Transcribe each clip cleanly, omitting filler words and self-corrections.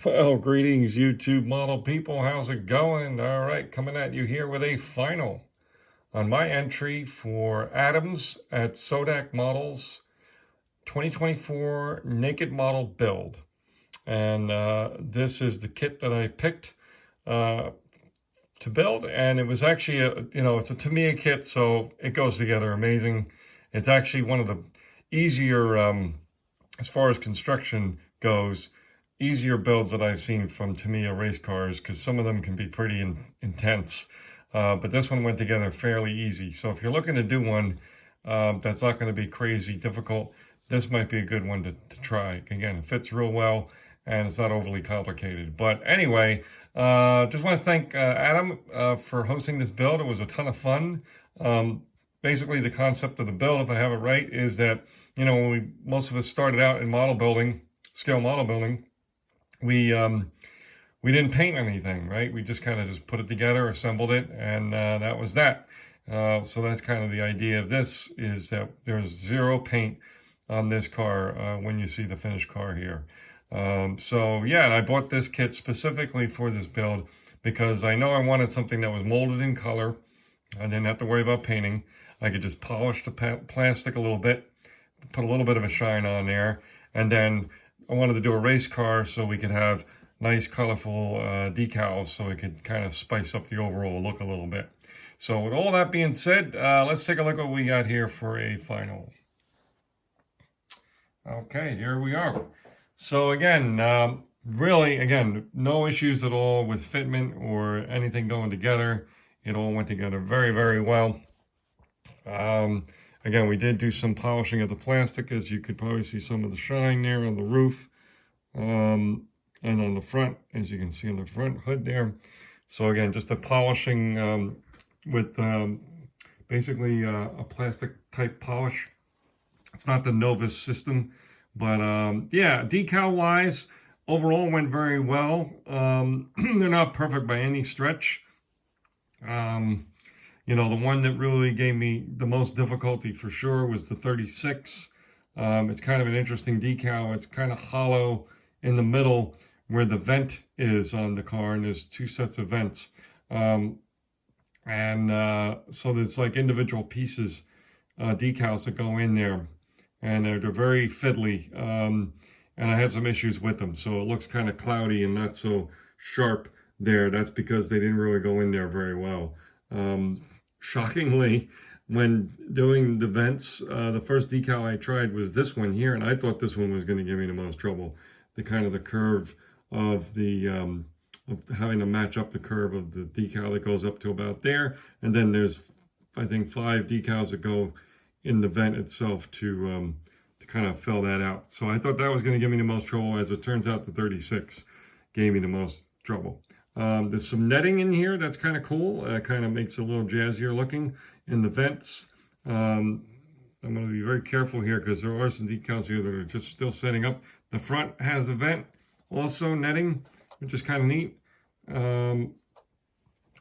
Well, greetings, YouTube model people. How's it going? All right, coming at you here with a final on my entry for Adams at Sodak Models 2024 Naked Model Build. And this is the kit that I picked uh, to build. And it was actually, it's a Tamiya kit, so it goes together amazing. It's actually one of the easier, as far as construction goes, easier builds that I've seen from Tamiya race cars, because some of them can be pretty intense. But this one went together fairly easy. So if you're looking to do one that's not going to be crazy difficult, this might be a good one to try. Again, it fits real well and it's not overly complicated. But anyway, just want to thank Adam for hosting this build. It was a ton of fun. Basically, the concept of the build, if I have it right, is that, when most of us started out in model building, scale model building, we didn't paint anything, right? We just kind of just put it together, assembled it, and that was that. So that's kind of the idea of this, is that there's zero paint on this car when you see the finished car here. So yeah, and I bought this kit specifically for this build because I know I wanted something that was molded in color. I didn't have to worry about painting. I could just polish the plastic a little bit, put a little bit of a shine on there, and then I wanted to do a race car so we could have nice colorful decals so it could kind of spice up the overall look a little bit. So with all that being said, let's take a look at what we got here for a final. Okay, here we are. So again, again, no issues at all with fitment or anything going together. It all went together very, very well. Again, we did do some polishing of the plastic, as you could probably see some of the shine there on the roof. And on the front, as you can see on the front hood there. So again, just a polishing with basically a plastic type polish. It's not the Novus system, but yeah, decal wise, overall went very well. They're not perfect by any stretch. The one that really gave me the most difficulty for sure was the 36. It's kind of an interesting decal. It's kind of hollow in the middle where the vent is on the car, and there's two sets of vents. So there's like individual pieces, decals that go in there, and they're very fiddly. And I had some issues with them, so it looks kind of cloudy and not so sharp there. That's because they didn't really go in there very well. Shockingly, when doing the vents, the first decal I tried was this one here, and I thought this one was going to give me the most trouble. The curve of the of having to match up the curve of the decal that goes up to about there, and then there's, I think, 5 decals that go in the vent itself to kind of fill that out. So I thought that was going to give me the most trouble. As it turns out, the 36 gave me the most trouble. There's some netting in here that's kind of cool. Kind of makes it a little jazzier looking in the vents. I'm going to be very careful here because there are some decals here that are just still setting up. The front has a vent, also netting, which is kind of neat. And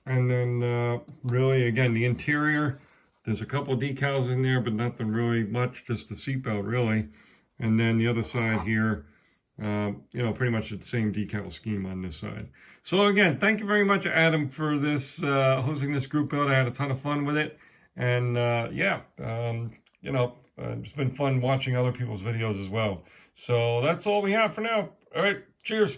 then really, again, the interior, there's a couple decals in there, but nothing really much, just the seatbelt really. And then the other side here, pretty much the same decal scheme on this side. So again, thank you very much, Adam, for this hosting this group build. I had a ton of fun with it, and it's been fun watching other people's videos as well. So that's all we have for now. All right, cheers.